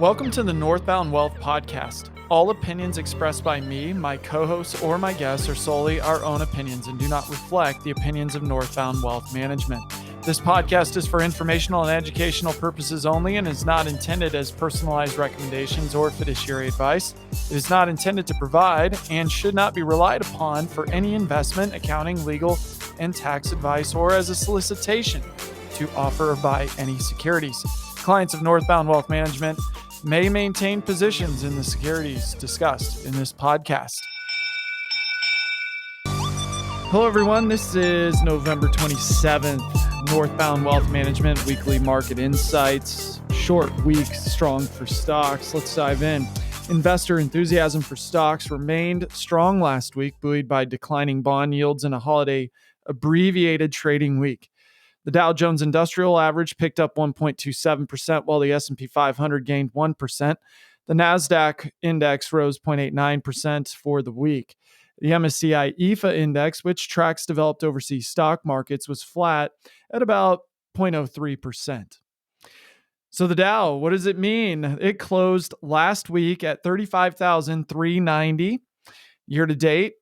Welcome to the Northbound Wealth Podcast. All opinions expressed by me, my co-hosts, or my guests are solely our own opinions and do not reflect the opinions of Northbound Wealth Management. This podcast is for informational and educational purposes only and is not intended as personalized recommendations or fiduciary advice. It is not intended to provide and should not be relied upon for any investment, accounting, legal, and tax advice or as a solicitation to offer or buy any securities. Clients of Northbound Wealth Management may maintain positions in the securities discussed in this podcast. Hello, everyone. This is November 27th, Northbound Wealth Management Weekly Market Insights. Short week, strong for stocks. Let's dive in. Investor enthusiasm for stocks remained strong last week, buoyed by declining bond yields and a holiday abbreviated trading week. The Dow Jones Industrial Average picked up 1.27%, while the S&P 500 gained 1%. The NASDAQ index rose 0.89% for the week. The MSCI EAFE index, which tracks developed overseas stock markets, was flat at about 0.03%. So the Dow, what does it mean? It closed last week at 35,390. Year to date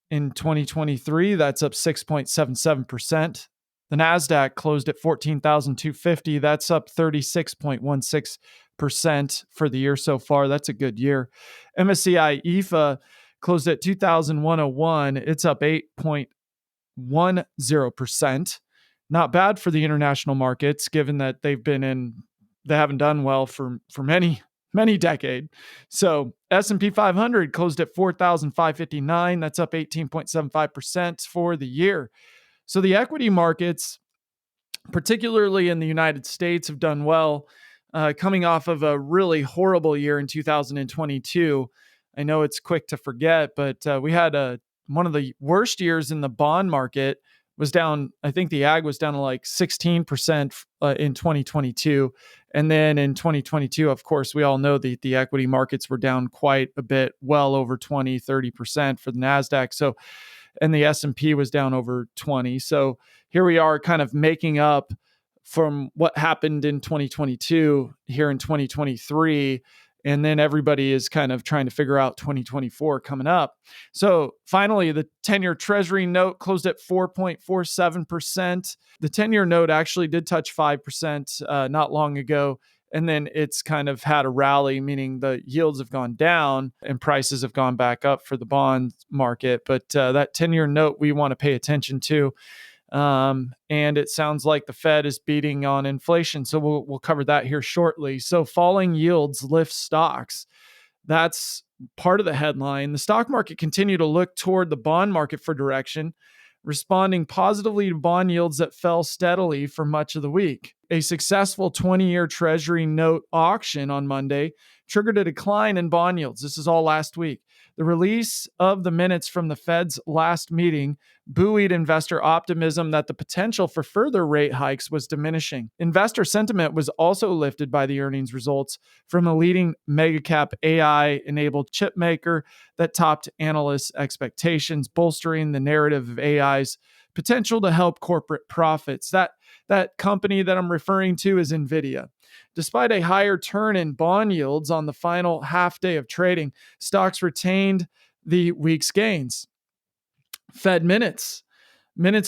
in 2023, that's up 6.77%. The NASDAQ closed at 14,250. That's up 36.16% for the year so far. That's a good year. MSCI EAFE closed at 2,101. It's up 8.10%. Not bad for the international markets, given that they haven't done well for many decades. So S&P 500 closed at 4,559. That's up 18.75% for the year. So the equity markets, particularly in the United States, have done well, coming off of a really horrible year in 2022. I know it's quick to forget, but we had one of the worst years in the bond market. Was down, I think the ag was down to like 16% in 2022. And then in 2022, of course, we all know that the equity markets were down quite a bit, well over 20, 30% for the NASDAQ. So, and the S&P was down over 20. So here we are kind of making up from what happened in 2022 here in 2023. And then everybody is kind of trying to figure out 2024 coming up. So finally, the 10-year Treasury note closed at 4.47%. The 10-year note actually did touch 5% not long ago. And then it's kind of had a rally, meaning the yields have gone down and prices have gone back up for the bond market. But that 10-year note we want to pay attention to. And it sounds like the Fed is beating on inflation. So we'll cover that here shortly. So falling yields lift stocks. That's part of the headline. The stock market continued to look toward the bond market for direction, responding positively to bond yields that fell steadily for much of the week. A successful 20-year Treasury note auction on Monday triggered a decline in bond yields. This is all last week. The release of the minutes from the Fed's last meeting buoyed investor optimism that the potential for further rate hikes was diminishing. Investor sentiment was also lifted by the earnings results from a leading mega-cap AI-enabled chip maker that topped analysts' expectations, bolstering the narrative of AI's potential to help corporate profits. That company that I'm referring to is NVIDIA. Despite a higher turn in bond yields on the final half day of trading, stocks retained the week's gains. Fed minutes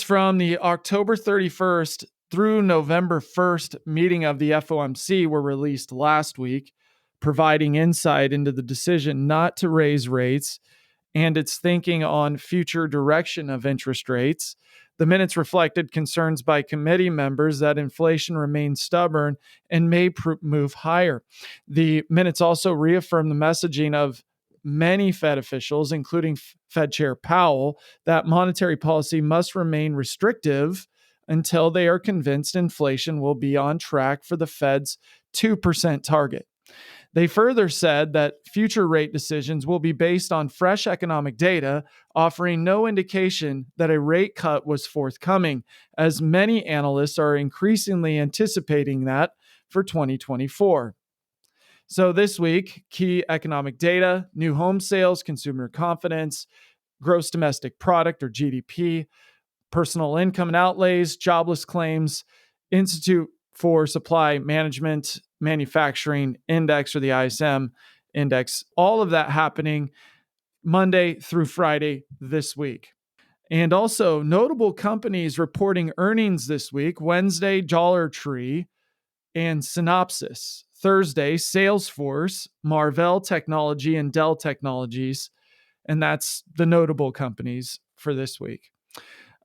from the October 31st through November 1st meeting of the FOMC were released last week, providing insight into the decision not to raise rates and its thinking on future direction of interest rates. The minutes reflected concerns by committee members that inflation remains stubborn and may move higher. The minutes also reaffirmed the messaging of many Fed officials, including Fed Chair Powell, that monetary policy must remain restrictive until they are convinced inflation will be on track for the Fed's 2% target. They further said that future rate decisions will be based on fresh economic data, offering no indication that a rate cut was forthcoming, as many analysts are increasingly anticipating that for 2024. So this week, key economic data, new home sales, consumer confidence, gross domestic product or GDP, personal income and outlays, jobless claims, Institute for Supply Management manufacturing index, or the ISM index. All of that happening Monday through Friday this week. And also, notable companies reporting earnings this week: Wednesday, Dollar Tree and Synopsys. Thursday, Salesforce, Marvell Technology, and Dell Technologies. And that's the notable companies for this week.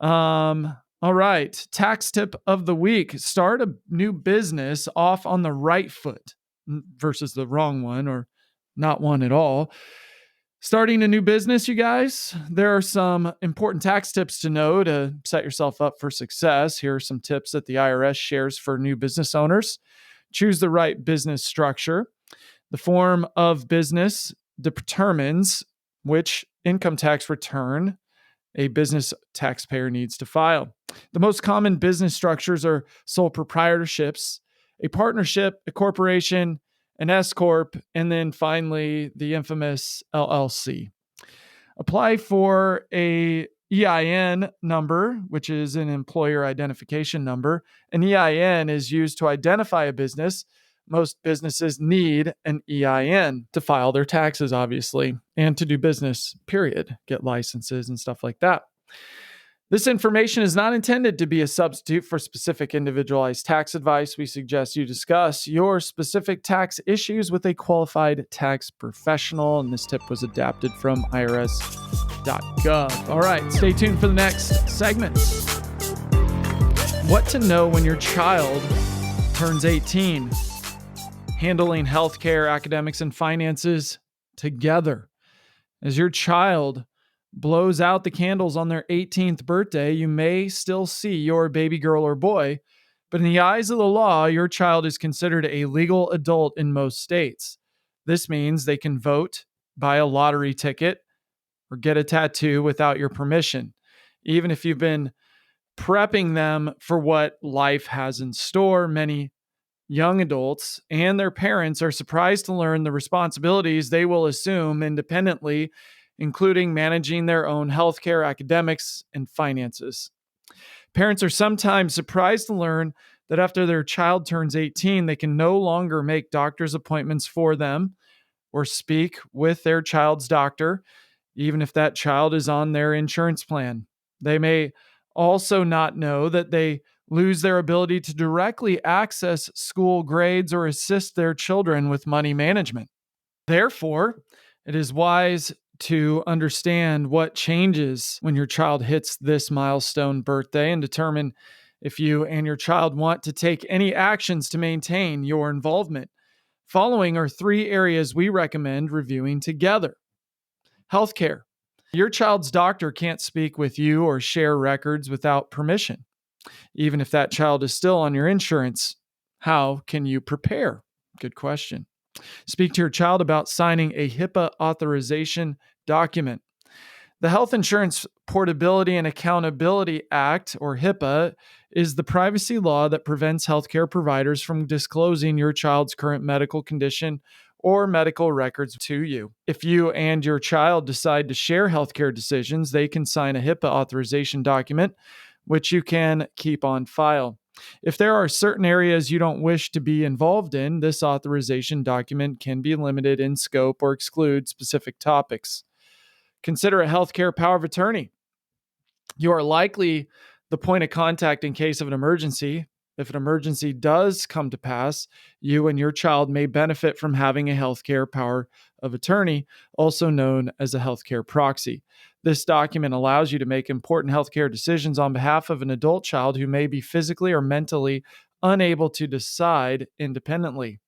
All right. Tax tip of the week: start a new business off on the right foot versus the wrong one, or not one at all. Starting a new business, you guys, there are some important tax tips to know to set yourself up for success. Here are some tips that the IRS shares for new business owners. Choose the right business structure. The form of business determines which income tax return a business taxpayer needs to file. The most common business structures are sole proprietorships, a partnership, a corporation, an S Corp, and then finally the infamous LLC. Apply for a EIN number, which is an employer identification number. An EIN is used to identify a business. Most businesses need an EIN to file their taxes, obviously, and to do business, period, get licenses and stuff like that. This information is not intended to be a substitute for specific individualized tax advice. We suggest you discuss your specific tax issues with a qualified tax professional. And this tip was adapted from irs.gov. All right, stay tuned for the next segment. What to know when your child turns 18. Handling healthcare, academics, and finances together. As your child blows out the candles on their 18th birthday, you may still see your baby girl or boy, but in the eyes of the law, your child is considered a legal adult in most states. This means they can vote, buy a lottery ticket, or get a tattoo without your permission, even if you've been prepping them for what life has in store. Many young adults and their parents are surprised to learn the responsibilities they will assume independently, including managing their own healthcare, academics, and finances. Parents are sometimes surprised to learn that after their child turns 18, they can no longer make doctor's appointments for them or speak with their child's doctor, even if that child is on their insurance plan. They may also not know that they lose their ability to directly access school grades or assist their children with money management. Therefore, it is wise to understand what changes when your child hits this milestone birthday and determine if you and your child want to take any actions to maintain your involvement. Following are 3 areas we recommend reviewing together. Healthcare. Your child's doctor can't speak with you or share records without permission. Even if that child is still on your insurance, how can you prepare? Good question. Speak to your child about signing a HIPAA authorization document. The Health Insurance Portability and Accountability Act, or HIPAA, is the privacy law that prevents healthcare providers from disclosing your child's current medical condition or medical records to you. If you and your child decide to share healthcare decisions, they can sign a HIPAA authorization document, which you can keep on file. If there are certain areas you don't wish to be involved in, this authorization document can be limited in scope or exclude specific topics. Consider a healthcare power of attorney. You are likely the point of contact in case of an emergency. If an emergency does come to pass, you and your child may benefit from having a healthcare power of attorney, also known as a healthcare proxy. This document allows you to make important healthcare decisions on behalf of an adult child who may be physically or mentally unable to decide independently.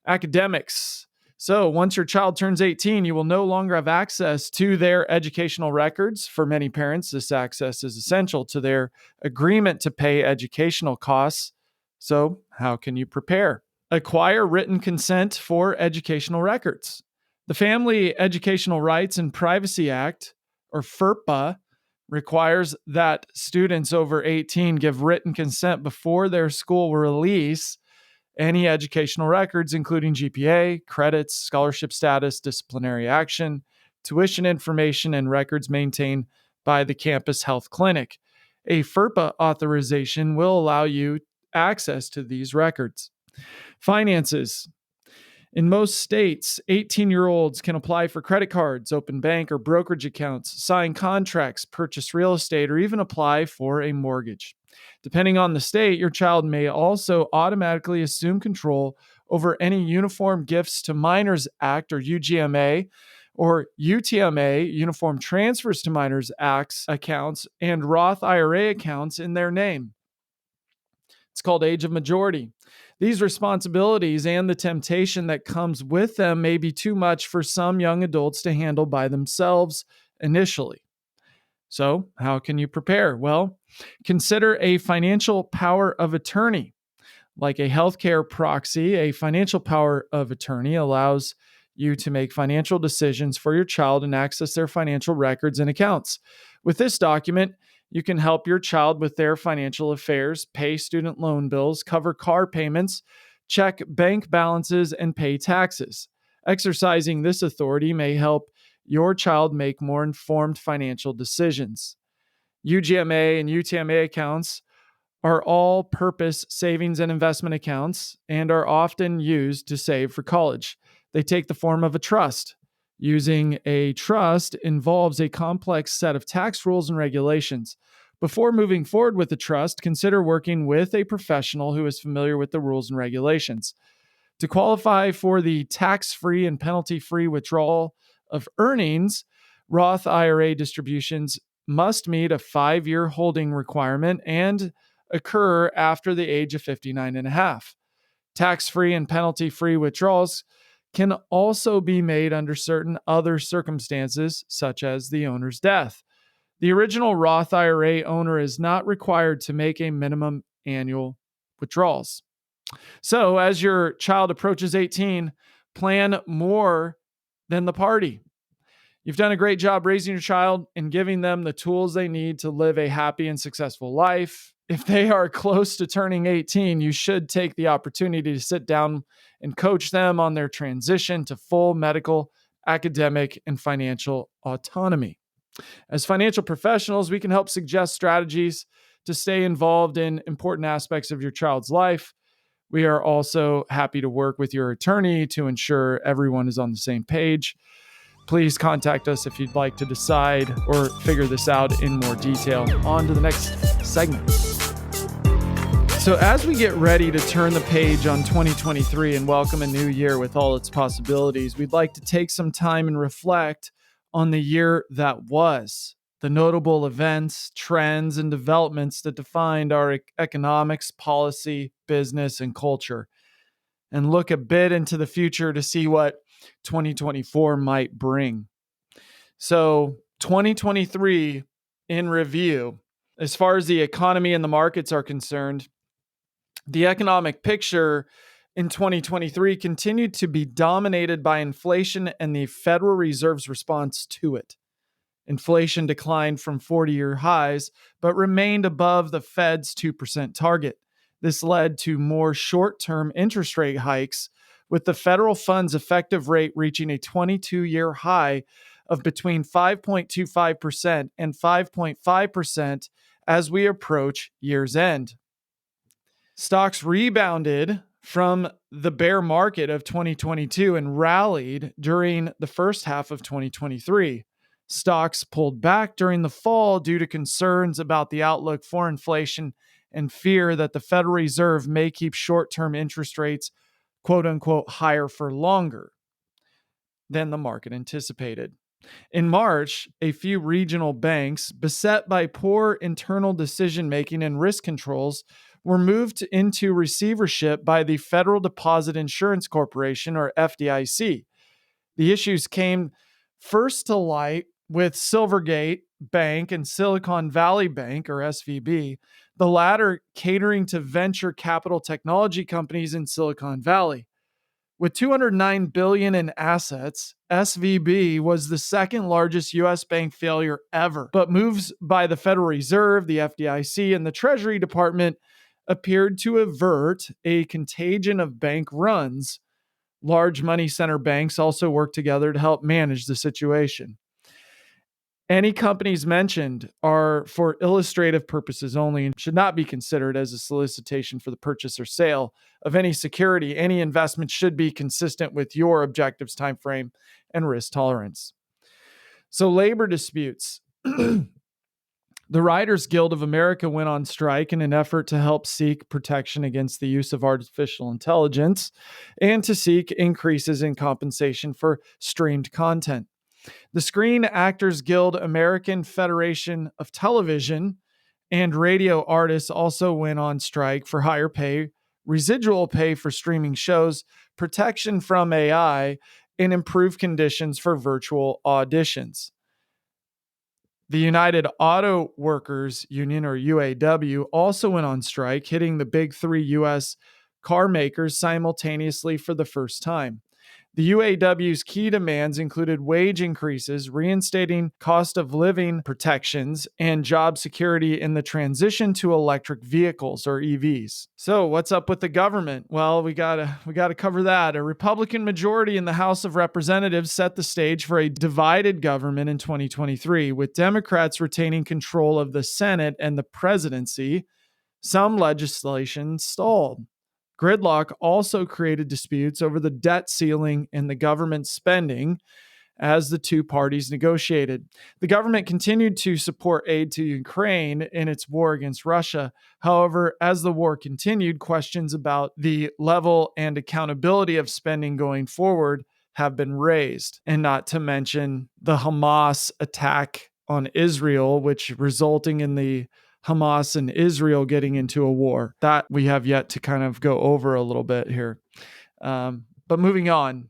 Academics. So once your child turns 18, you will no longer have access to their educational records. For many parents, this access is essential to their agreement to pay educational costs. So how can you prepare? Acquire written consent for educational records. The Family Educational Rights and Privacy Act, or FERPA, requires that students over 18 give written consent before their school will release any educational records, including GPA, credits, scholarship status, disciplinary action, tuition information, and records maintained by the campus health clinic. A FERPA authorization will allow you access to these records. Finances. In most states, 18-year-olds can apply for credit cards, open bank or brokerage accounts, sign contracts, purchase real estate, or even apply for a mortgage. Depending on the state, your child may also automatically assume control over any Uniform Gifts to Minors Act or UGMA or UTMA, Uniform Transfers to Minors Acts accounts, and Roth IRA accounts in their name. It's called age of majority. These responsibilities and the temptation that comes with them may be too much for some young adults to handle by themselves initially. So, how can you prepare? Well, consider a financial power of attorney. Like a healthcare proxy, a financial power of attorney allows you to make financial decisions for your child and access their financial records and accounts. With this document, you can help your child with their financial affairs, pay student loan bills, cover car payments, check bank balances, and pay taxes. Exercising this authority may help your child make more informed financial decisions. UGMA and UTMA accounts are all-purpose savings and investment accounts and are often used to save for college. They take the form of a trust. Using a trust involves a complex set of tax rules and regulations. Before moving forward with the trust, consider working with a professional who is familiar with the rules and regulations. To qualify for the tax-free and penalty-free withdrawal of earnings, Roth IRA distributions must meet a 5-year holding requirement and occur after the age of 59 and a half. Tax-free and penalty-free withdrawals can also be made under certain other circumstances, such as the owner's death. The original Roth IRA owner is not required to make a minimum annual withdrawals. So, as your child approaches 18, plan more than the party. You've done a great job raising your child and giving them the tools they need to live a happy and successful life. If they are close to turning 18, you should take the opportunity to sit down and coach them on their transition to full medical, academic, and financial autonomy. As financial professionals, we can help suggest strategies to stay involved in important aspects of your child's life. We are also happy to work with your attorney to ensure everyone is on the same page. Please contact us if you'd like to decide or figure this out in more detail. On to the next segment. So as we get ready to turn the page on 2023 and welcome a new year with all its possibilities, we'd like to take some time and reflect on the year that was, the notable events, trends, and developments that defined our economics, policy, business, and culture, and look a bit into the future to see what 2024 might bring. So 2023 in review, as far as the economy and the markets are concerned, the economic picture in 2023 continued to be dominated by inflation and the Federal Reserve's response to it. Inflation declined from 40-year highs, but remained above the Fed's 2% target. This led to more short-term interest rate hikes, with the federal funds effective rate reaching a 22-year high of between 5.25% and 5.5% as we approach year's end. Stocks rebounded from the bear market of 2022 and rallied during the first half of 2023. Stocks pulled back during the fall due to concerns about the outlook for inflation and fear that the Federal Reserve may keep short-term interest rates, quote unquote, higher for longer than the market anticipated. In March, a few regional banks, beset by poor internal decision-making and risk controls, were moved into receivership by the Federal Deposit Insurance Corporation, or FDIC. The issues came first to light with Silvergate Bank and Silicon Valley Bank, or SVB, the latter catering to venture capital technology companies in Silicon Valley. With $209 billion in assets, SVB was the second largest U.S. bank failure ever. But moves by the Federal Reserve, the FDIC, and the Treasury Department appeared to avert a contagion of bank runs. Large money center banks also worked together to help manage the situation. Any companies mentioned are for illustrative purposes only and should not be considered as a solicitation for the purchase or sale of any security. Any investment should be consistent with your objectives, time frame, and risk tolerance. So labor disputes. The Writers Guild of America went on strike in an effort to help seek protection against the use of artificial intelligence and to seek increases in compensation for streamed content. The Screen Actors Guild, American Federation of Television, and radio artists also went on strike for higher pay, residual pay for streaming shows, protection from AI, and improved conditions for virtual auditions. The United Auto Workers Union, or UAW, also went on strike, hitting the big three U.S. car makers simultaneously for the first time. The UAW's key demands included wage increases, reinstating cost of living protections, and job security in the transition to electric vehicles, or EVs. So, what's up with the government? Well, we gotta cover that. A Republican majority in the House of Representatives set the stage for a divided government in 2023, with Democrats retaining control of the Senate and the presidency. Some legislation stalled. Gridlock also created disputes over the debt ceiling and the government spending as the two parties negotiated. The government continued to support aid to Ukraine in its war against Russia. However, as the war continued, questions about the level and accountability of spending going forward have been raised, and not to mention the Hamas attack on Israel, which resulting in the Hamas and Israel getting into a war. That we have yet to kind of go over a little bit here. But moving on,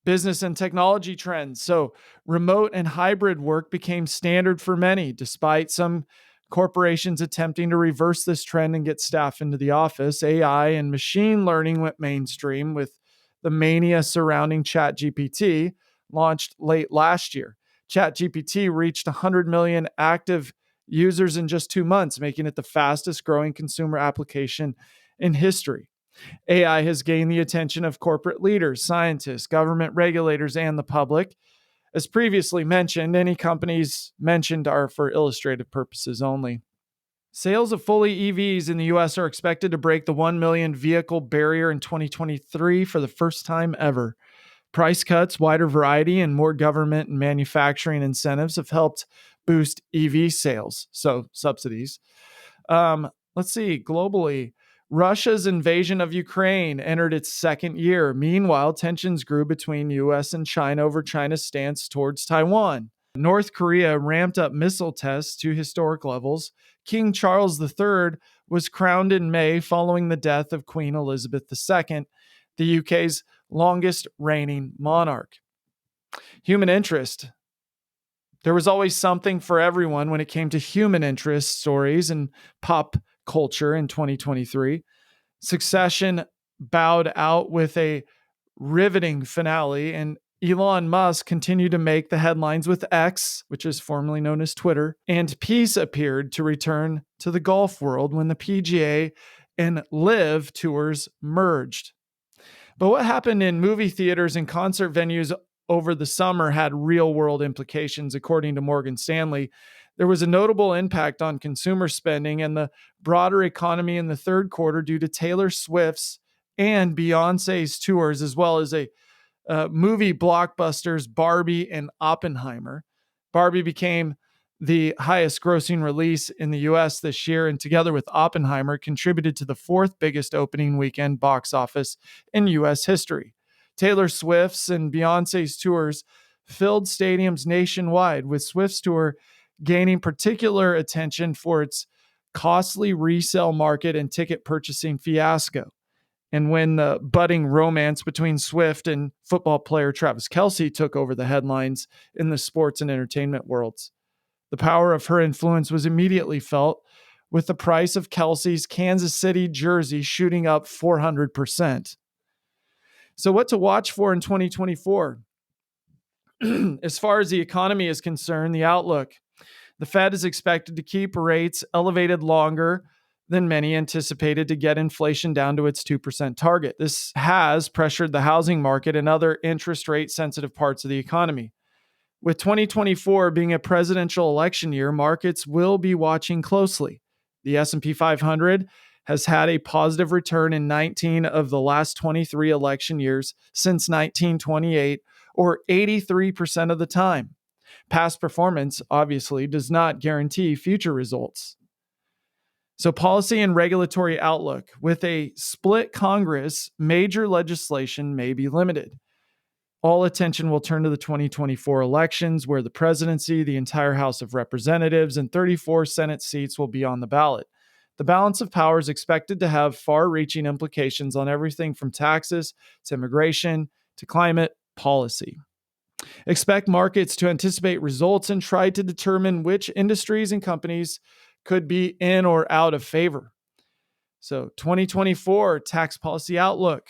business and technology trends. So remote and hybrid work became standard for many, despite some corporations attempting to reverse this trend and get staff into the office. AI and machine learning went mainstream with the mania surrounding ChatGPT, launched late last year. ChatGPT reached 100 million active users in just 2 months, making it the fastest growing consumer application in history. AI has gained the attention of corporate leaders, scientists, government regulators, and the public. As previously mentioned, any companies mentioned are for illustrative purposes only. Sales of fully EVs in the U.S. are expected to break the 1 million vehicle barrier in 2023 for the first time ever. Price cuts, wider variety, and more government and manufacturing incentives have helped boost EV sales, so subsidies. Let's see, globally, Russia's invasion of Ukraine entered its second year. Meanwhile, tensions grew between U.S. and China over China's stance towards Taiwan. North Korea ramped up missile tests to historic levels. King Charles III was crowned in May following the death of Queen Elizabeth II, the UK's longest reigning monarch. Human interest. There was always something for everyone when it came to human interest stories and pop culture in 2023. Succession bowed out with a riveting finale, and Elon Musk continued to make the headlines with X, which is formerly known as Twitter, and peace appeared to return to the golf world when the PGA and Live tours merged. But what happened in movie theaters and concert venues over the summer had real-world implications, according to Morgan Stanley. There was a notable impact on consumer spending and the broader economy in the third quarter due to Taylor Swift's and Beyonce's tours, as well as a movie blockbusters Barbie and Oppenheimer. Barbie became the highest grossing release in the US this year, and together with Oppenheimer, contributed to the fourth biggest opening weekend box office in US history. Taylor Swift's and Beyonce's tours filled stadiums nationwide, with Swift's tour gaining particular attention for its costly resale market and ticket purchasing fiasco. And when the budding romance between Swift and football player Travis Kelce took over the headlines in the sports and entertainment worlds. The power of her influence was immediately felt, with the price of Kelce's Kansas City jersey shooting up 400%. So what to watch for in 2024? As far as the economy is concerned, the outlook. The Fed is expected to keep rates elevated longer than many anticipated to get inflation down to its 2% target. This has pressured the housing market and other interest rate sensitive parts of the economy. With 2024 being a presidential election year, markets will be watching closely. The S&P 500 has had a positive return in 19 of the last 23 election years since 1928, or 83% of the time. Past performance, obviously, does not guarantee future results. So, policy and regulatory outlook. With a split Congress, major legislation may be limited. All attention will turn to the 2024 elections, where the presidency, the entire House of Representatives, and 34 Senate seats will be on the ballot. The balance of power is expected to have far-reaching implications on everything from taxes to immigration to climate policy. Expect markets to anticipate results and try to determine which industries and companies could be in or out of favor. So, 2024 tax policy outlook.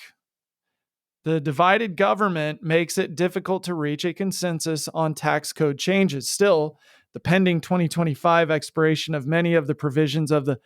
The divided government makes it difficult to reach a consensus on tax code changes. Still, the pending 2025 expiration of many of the provisions of the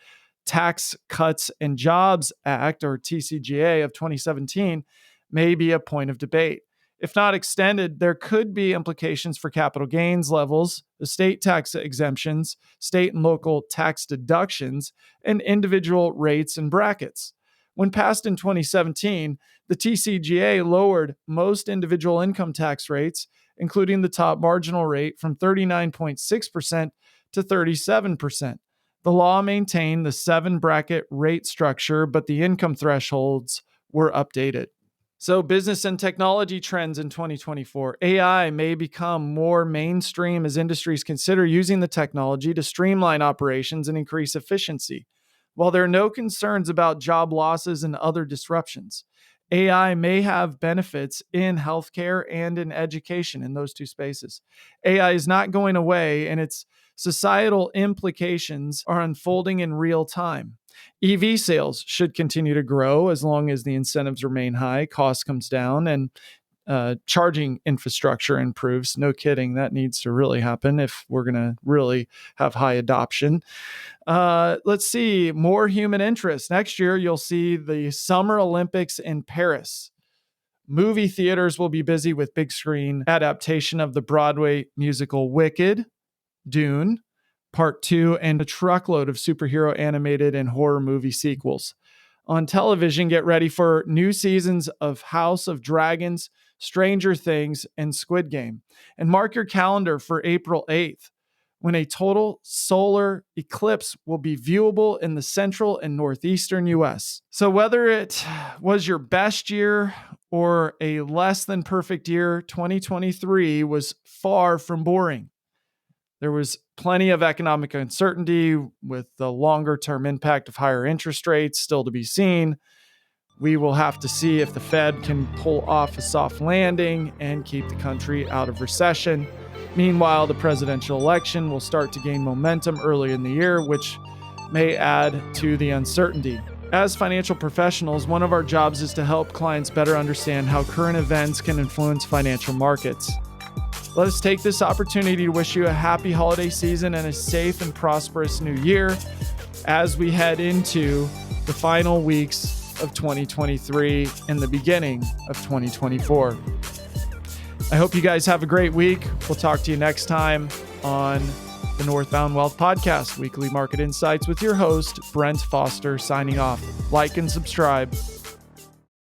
Tax Cuts and Jobs Act, or TCJA, of 2017 may be a point of debate. If not extended, there could be implications for capital gains levels, estate tax exemptions, state and local tax deductions, and individual rates and brackets. When passed in 2017, the TCJA lowered most individual income tax rates, including the top marginal rate, from 39.6% to 37%. The law maintained the 7-bracket rate structure, but the income thresholds were updated. So, business and technology trends in 2024. AI may become more mainstream as industries consider using the technology to streamline operations and increase efficiency. While there are no concerns about job losses and other disruptions, AI may have benefits in healthcare and in education in those two spaces. AI is not going away, and its societal implications are unfolding in real time. EV sales should continue to grow as long as the incentives remain high, cost comes down, and charging infrastructure improves. No kidding, that needs to really happen if we're going to really have high adoption. Let's see, more human interest. Next year, you'll see the Summer Olympics in Paris. Movie theaters will be busy with big screen adaptation of the Broadway musical Wicked, Dune, Part 2, and a truckload of superhero animated and horror movie sequels. On television, get ready for new seasons of House of Dragons, Stranger Things, and Squid Game. And mark your calendar for April 8th, when a total solar eclipse will be viewable in the central and northeastern U.S. So whether it was your best year or a less than perfect year, 2023 was far from boring. There was plenty of economic uncertainty, with the longer-term impact of higher interest rates still to be seen. We will have to see if the Fed can pull off a soft landing and keep the country out of recession. Meanwhile, the presidential election will start to gain momentum early in the year, which may add to the uncertainty. As financial professionals, one of our jobs is to help clients better understand how current events can influence financial markets. Let us take this opportunity to wish you a happy holiday season and a safe and prosperous new year as we head into the final weeks of 2023 and the beginning of 2024. I hope you guys have a great week. We'll talk to you next time on the Northbound Wealth Podcast, weekly market insights with your host, Brent Foster, signing off. Like and subscribe.